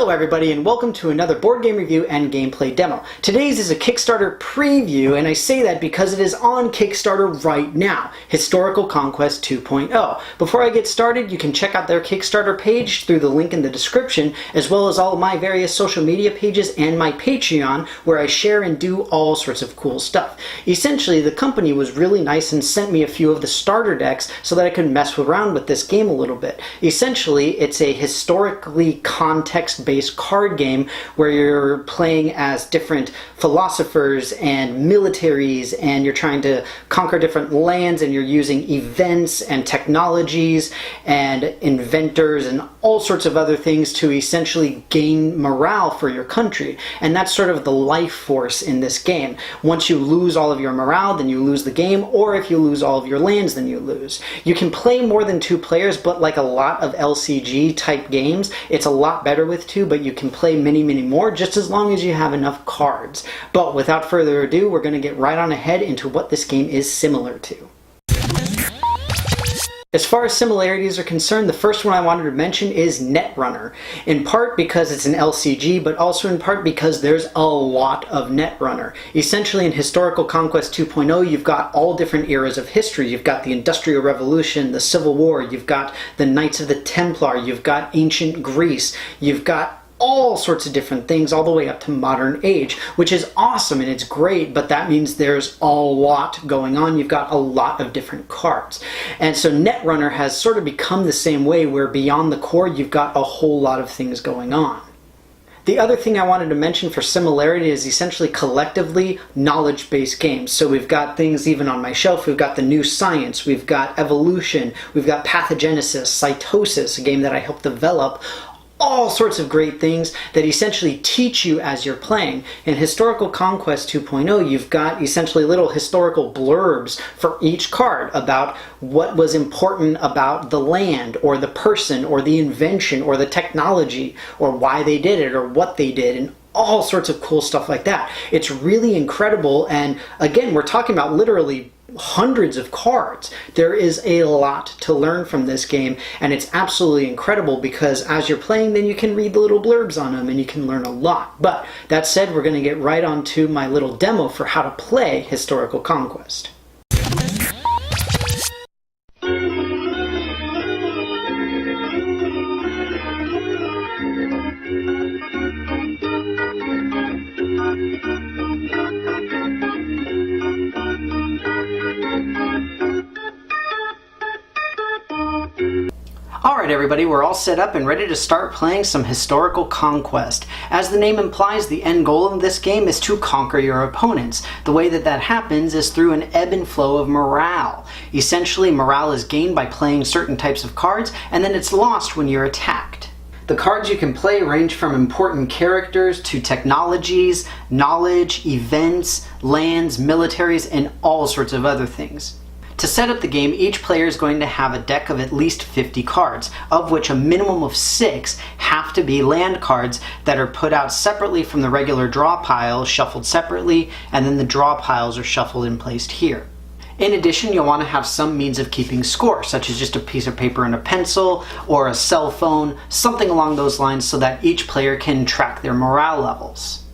Hello everybody and welcome to another board game review and gameplay demo. Today's is a Kickstarter preview, and I say that because it is on Kickstarter right now, Historical Conquest 2.0. Before I get started, you can check out their Kickstarter page through the link in the description, as well as all of my various social media pages and my Patreon, where I share and do all sorts of cool stuff. Essentially, the company was really nice and sent me a few of the starter decks so that I could mess around with this game a little bit. Essentially, it's a historically context-based card game where you're playing as different philosophers and militaries, and you're trying to conquer different lands, and you're using events and technologies and inventors and all sorts of other things to essentially gain morale for your country. And that's sort of the life force in this game. Once you lose all of your morale, then you lose the game, or if you lose all of your lands, then you lose. You can play more than 2 players, but like a lot of LCG type games, it's a lot better with 2, but you can play many more, just as long as you have enough cards. But without further ado, we're going to get right on ahead into what this game is similar to. As far as similarities are concerned, the first one I wanted to mention is Netrunner, in part because it's an LCG, but also in part because there's a lot of Netrunner. Essentially, in Historical Conquest 2.0, you've got all different eras of history. You've got the Industrial Revolution, the Civil War, you've got the Knights of the Templar, you've got ancient Greece, you've got all sorts of different things all the way up to modern age, which is awesome and it's great, but that means there's a lot going on. You've got a lot of different cards. And so Netrunner has sort of become the same way, where beyond the core you've got a whole lot of things going on. The other thing I wanted to mention for similarity is essentially collectively knowledge-based games. So we've got things even on my shelf. We've got the new science, we've got evolution, we've got pathogenesis, cytosis, a game that I helped develop. All sorts of great things that essentially teach you as you're playing. In Historical Conquest 2.0, you've got essentially little historical blurbs for each card about what was important about the land, or the person, or the invention, or the technology, or why they did it, or what they did, and all sorts of cool stuff like that. It's really incredible, and again, we're talking about literally hundreds of cards. There is a lot to learn from this game, and it's absolutely incredible because as you're playing, then you can read the little blurbs on them and you can learn a lot. But that said, we're going to get right on to my little demo for how to play Historical Conquest. Alright everybody, we're all set up and ready to start playing some Historical Conquest. As the name implies, the end goal of this game is to conquer your opponents. The way that that happens is through an ebb and flow of morale. Essentially, morale is gained by playing certain types of cards, and then it's lost when you're attacked. The cards you can play range from important characters to technologies, knowledge, events, lands, militaries, and all sorts of other things. To set up the game, each player is going to have a deck of at least 50 cards, of which a minimum of 6 have to be land cards that are put out separately from the regular draw pile, shuffled separately, and then the draw piles are shuffled and placed here. In addition, you'll want to have some means of keeping score, such as just a piece of paper and a pencil, or a cell phone, something along those lines, so that each player can track their morale levels.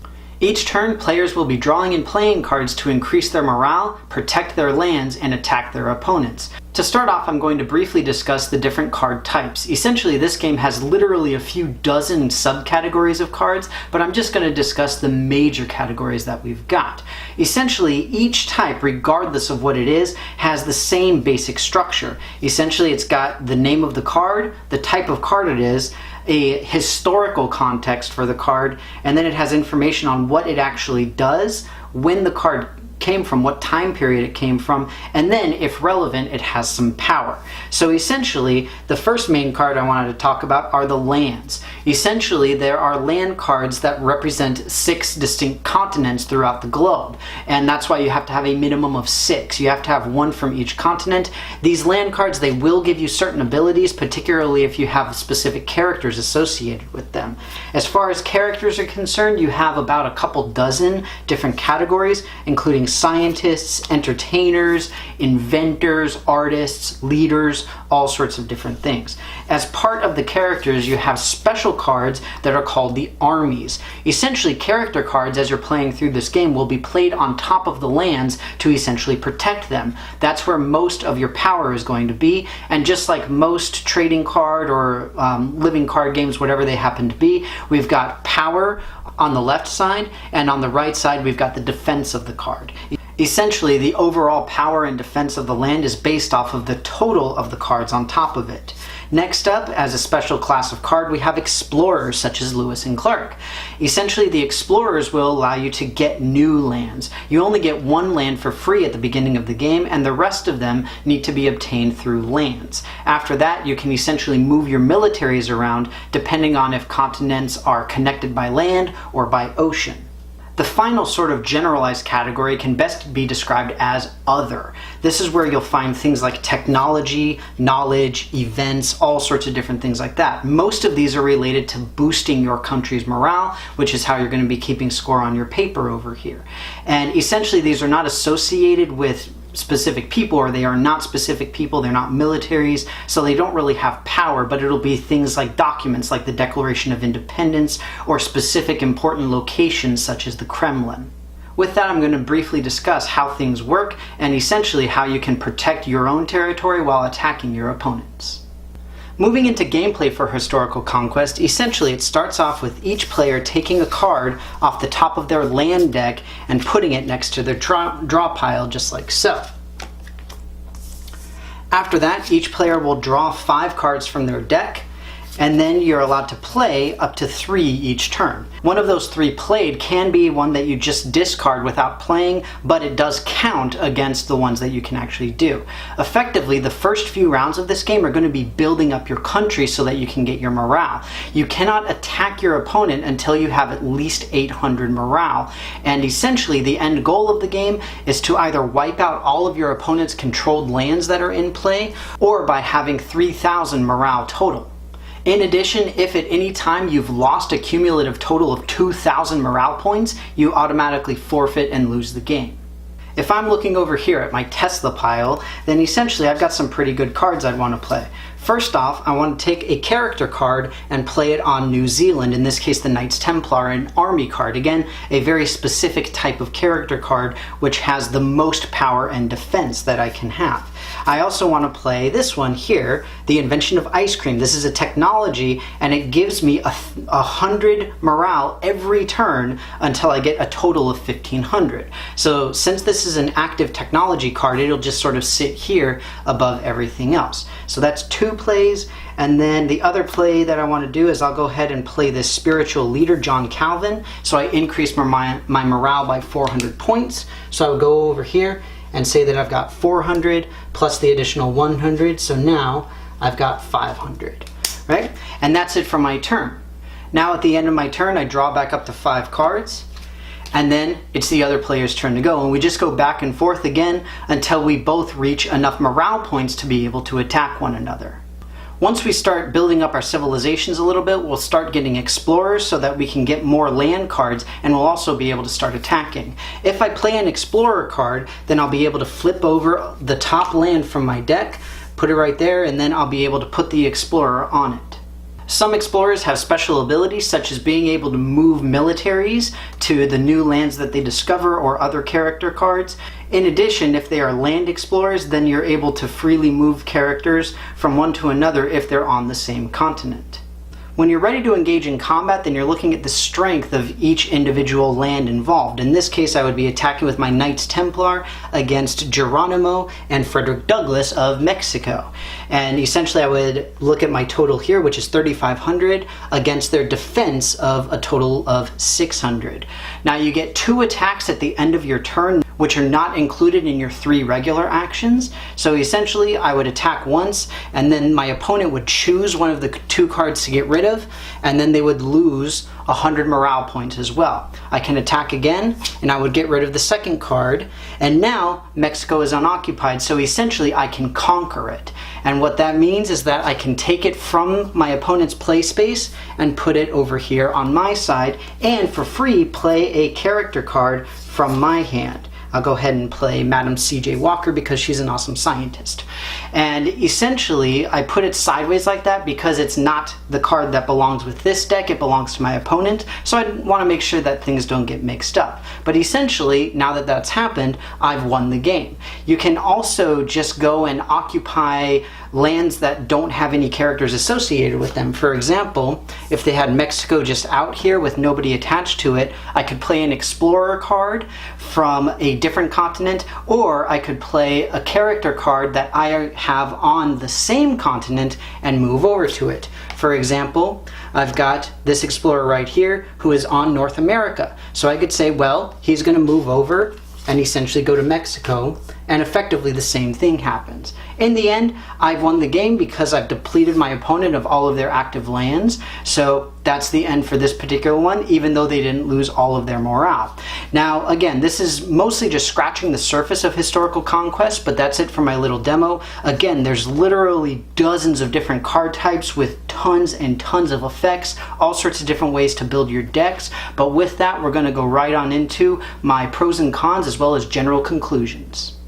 Each turn, players will be drawing and playing cards to increase their morale, protect their lands, and attack their opponents. To start off, I'm going to briefly discuss the different card types. Essentially, this game has literally a few dozen subcategories of cards, but I'm just going to discuss the major categories that we've got. Essentially, each type, regardless of what it is, has the same basic structure. Essentially, it's got the name of the card, the type of card it is, a historical context for the card, and then it has information on what it actually does, when the card came from, what time period it came from, and then, if relevant, it has some power. So essentially, the first main card I wanted to talk about are the lands. Essentially, there are land cards that represent 6 distinct continents throughout the globe, and that's why you have to have a minimum of 6. You have to have 1 from each continent. These land cards, they will give you certain abilities, particularly if you have specific characters associated with them. As far as characters are concerned, you have about a couple dozen different categories, including scientists, entertainers, inventors, artists, leaders, all sorts of different things. As part of the characters, you have special cards that are called the Armies. Essentially, character cards, as you're playing through this game, will be played on top of the lands to essentially protect them. That's where most of your power is going to be, and just like most trading card or living card games, whatever they happen to be, we've got power on the left side, and on the right side we've got the defense of the card. Essentially, the overall power and defense of the land is based off of the total of the cards on top of it. Next up, as a special class of card, we have explorers such as Lewis and Clark. Essentially, the explorers will allow you to get new lands. You only get one land for free at the beginning of the game, and the rest of them need to be obtained through lands. After that, you can essentially move your militaries around depending on if continents are connected by land or by ocean. The final sort of generalized category can best be described as other. This is where you'll find things like technology, knowledge, events, all sorts of different things like that. Most of these are related to boosting your country's morale, which is how you're going to be keeping score on your paper over here. And essentially, these are not associated with specific people, or they are not specific people, they're not militaries, so they don't really have power, but it'll be things like documents like the Declaration of Independence or specific important locations such as the Kremlin. With that, I'm going to briefly discuss how things work and essentially how you can protect your own territory while attacking your opponents. Moving into gameplay for Historical Conquest, essentially it starts off with each player taking a card off the top of their land deck and putting it next to their draw pile, just like so. After that, each player will draw 5 cards from their deck, and then you're allowed to play up to 3 each turn. One of those 3 played can be one that you just discard without playing, but it does count against the ones that you can actually do. Effectively, the first few rounds of this game are going to be building up your country so that you can get your morale. You cannot attack your opponent until you have at least 800 morale, and essentially the end goal of the game is to either wipe out all of your opponent's controlled lands that are in play, or by having 3,000 morale total. In addition, if at any time you've lost a cumulative total of 2,000 morale points, you automatically forfeit and lose the game. If I'm looking over here at my Tesla pile, then essentially I've got some pretty good cards I'd want to play. First off, I want to take a character card and play it on New Zealand, in this case the Knights Templar, an army card. Again, a very specific type of character card which has the most power and defense that I can have. I also want to play this one here, the invention of ice cream. This is a technology and it gives me 100 morale every turn until I get a total of 1,500. So since this is an active technology card, it'll just sort of sit here above everything else. So that's 2 plays, and then the other play that I want to do is I'll go ahead and play this spiritual leader, John Calvin. So I increase my morale by 400 points. So I'll go over here and say that I've got 400 plus the additional 100, so now I've got 500, right? And that's it for my turn. Now at the end of my turn, I draw back up to 5 cards, and then it's the other player's turn to go, and we just go back and forth again until we both reach enough morale points to be able to attack one another. Once we start building up our civilizations a little bit, we'll start getting explorers so that we can get more land cards, and we'll also be able to start attacking. If I play an explorer card, then I'll be able to flip over the top land from my deck, put it right there, and then I'll be able to put the explorer on it. Some explorers have special abilities, such as being able to move militaries to the new lands that they discover or other character cards. In addition, if they are land explorers, then you're able to freely move characters from one to another if they're on the same continent. When you're ready to engage in combat, then you're looking at the strength of each individual land involved. In this case, I would be attacking with my Knights Templar against Geronimo and Frederick Douglass of Mexico. And essentially I would look at my total here, which is 3,500, against their defense of a total of 600. Now you get 2 attacks at the end of your turn, which are not included in your 3 regular actions. So essentially I would attack once, and then my opponent would choose one of the 2 cards to get rid of, and then they would lose 100 morale points as well. I can attack again, and I would get rid of the second card, and now Mexico is unoccupied, so essentially I can conquer it. And what that means is that I can take it from my opponent's play space and put it over here on my side, and for free play a character card from my hand. I'll go ahead and play Madam C.J. Walker because she's an awesome scientist. And essentially, I put it sideways like that because it's not the card that belongs with this deck, it belongs to my opponent, so I want to make sure that things don't get mixed up. But essentially, now that that's happened, I've won the game. You can also just go and occupy lands that don't have any characters associated with them. For example, if they had Mexico just out here with nobody attached to it, I could play an explorer card from a different continent, or I could play a character card that I have on the same continent and move over to it. For example, I've got this explorer right here who is on North America. So I could say, well, he's going to move over and essentially go to Mexico, and effectively the same thing happens. In the end, I've won the game because I've depleted my opponent of all of their active lands, so that's the end for this particular one, even though they didn't lose all of their morale. Now, again, this is mostly just scratching the surface of Historical Conquest, but that's it for my little demo. Again, there's literally dozens of different card types with tons and tons of effects, all sorts of different ways to build your decks, but with that, we're going to go right on into my pros and cons as well as general conclusions.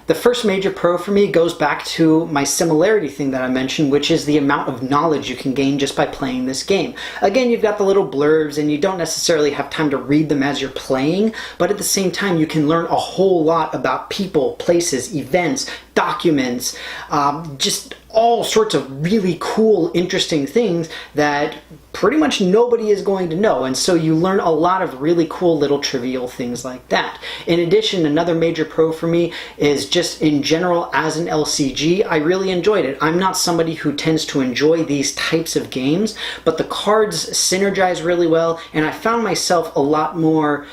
The first major pro for me goes back to my similarity thing that I mentioned, which is the amount of knowledge you can gain just by playing this game. Again, you've got the little blurbs and you don't necessarily have time to read them as you're playing, but at the same time you can learn a whole lot about people, places, events, documents, just all sorts of really cool, interesting things that pretty much nobody is going to know, and so you learn a lot of really cool little trivial things like that. In addition, another major pro for me is just in general as an LCG, I really enjoyed it. I'm not somebody who tends to enjoy these types of games, but the cards synergize really well, and I found myself a lot more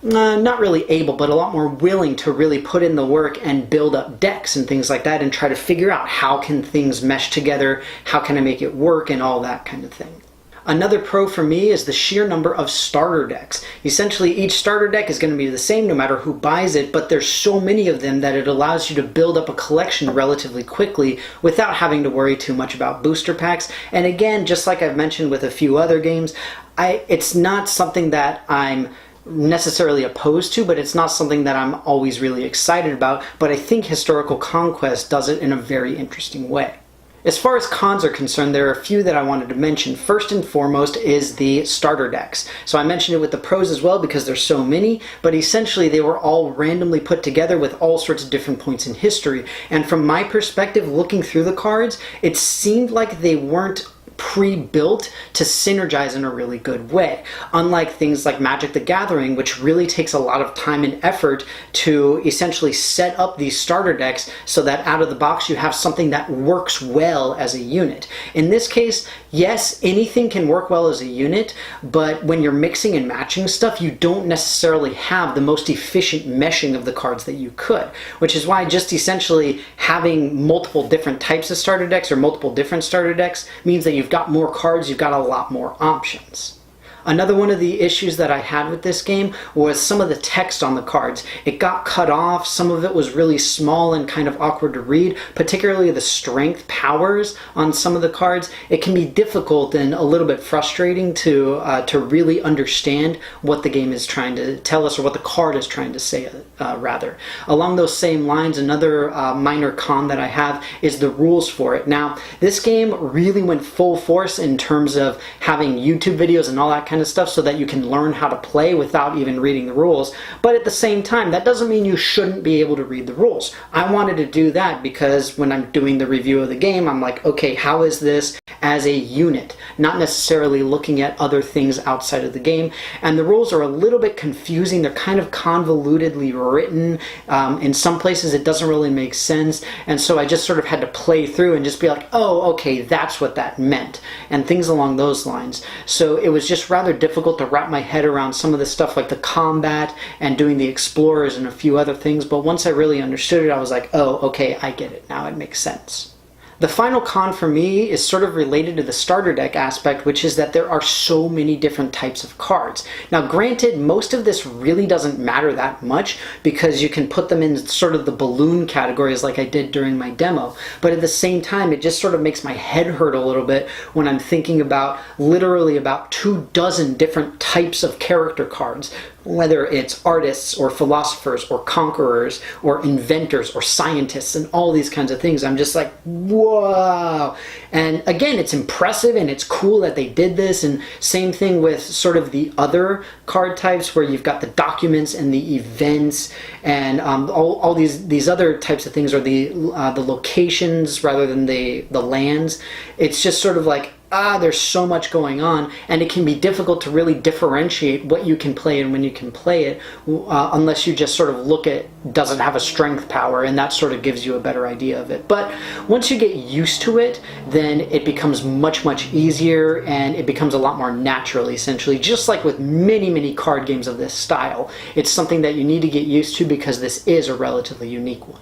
not really able, but a lot more willing to really put in the work and build up decks and things like that and try to figure out how can things mesh together, how can I make it work, and all that kind of thing. Another pro for me is the sheer number of starter decks. Essentially, each starter deck is going to be the same no matter who buys it, but there's so many of them that it allows you to build up a collection relatively quickly without having to worry too much about booster packs. And again, just like I've mentioned with a few other games, it's not something that I'm necessarily opposed to, but it's not something that I'm always really excited about, but I think Historical Conquest does it in a very interesting way. As far as cons are concerned, there are a few that I wanted to mention. First and foremost is the starter decks. So I mentioned it with the pros as well because there's so many, but essentially they were all randomly put together with all sorts of different points in history. And from my perspective, looking through the cards, it seemed like they weren't pre-built to synergize in a really good way. Unlike things like Magic the Gathering, which really takes a lot of time and effort to essentially set up these starter decks so that out of the box you have something that works well as a unit. In this case, yes, anything can work well as a unit, but when you're mixing and matching stuff, you don't necessarily have the most efficient meshing of the cards that you could, which is why just essentially having multiple different types of starter decks or multiple different starter decks means that you've got more cards, you've got a lot more options. Another one of the issues that I had with this game was some of the text on the cards. It got cut off, some of it was really small and kind of awkward to read, particularly the strength powers on some of the cards. It can be difficult and a little bit frustrating to really understand what the game is trying to tell us, or what the card is trying to say, rather. Along those same lines, another minor con that I have is the rules for it. Now, this game really went full force in terms of having YouTube videos and all that kind of stuff so that you can learn how to play without even reading the rules. But at the same time, that doesn't mean you shouldn't be able to read the rules. I wanted to do that because when I'm doing the review of the game, I'm like, okay, how is this as a unit? Not necessarily looking at other things outside of the game. And the rules are a little bit confusing. They're kind of convolutedly written. In some places, it doesn't really make sense. And so I just sort of had to play through and just be like, oh, okay, that's what that meant. And things along those lines. So it was just rather difficult to wrap my head around some of the stuff like the combat and doing the explorers and a few other things, but once I really understood it, I was like, oh, okay, I get it now, it makes sense. The final con for me is sort of related to the starter deck aspect, which is that there are so many different types of cards. Now granted, most of this really doesn't matter that much because you can put them in sort of the balloon categories like I did during my demo, but at the same time it just sort of makes my head hurt a little bit when I'm thinking about literally about 24 different types of character cards whether it's artists or philosophers or conquerors or inventors or scientists and all these kinds of things. I'm just like, whoa. And again, it's impressive and it's cool that they did this. And same thing with sort of the other card types where you've got the documents and the events and all these other types of things, or the locations rather than the lands. It's just sort of like, there's so much going on, and it can be difficult to really differentiate what you can play and when you can play it, unless you just sort of look at, does it have a strength power, and that sort of gives you a better idea of it. But once you get used to it, then it becomes much, much easier, and it becomes a lot more natural, essentially, just like with many, many card games of this style. It's something that you need to get used to because this is a relatively unique one.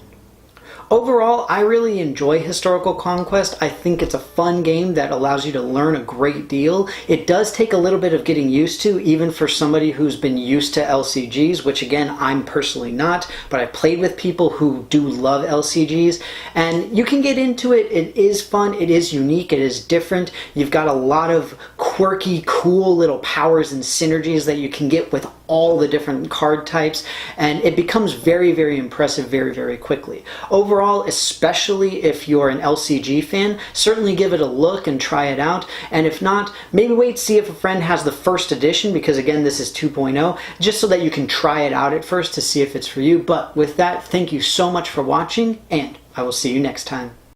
Overall, I really enjoy Historical Conquest. I think it's a fun game that allows you to learn a great deal. It does take a little bit of getting used to, even for somebody who's been used to LCGs, which again, I'm personally not, but I've played with people who do love LCGs, and you can get into it. It is fun, it is unique, it is different. You've got a lot of quirky, cool little powers and synergies that you can get with all the different card types, and it becomes very, very impressive very, very quickly. Overall, especially if you're an LCG fan, certainly give it a look and try it out, and if not, maybe wait to see if a friend has the first edition, because again, this is 2.0, just so that you can try it out at first to see if it's for you. But with that, thank you so much for watching, and I will see you next time.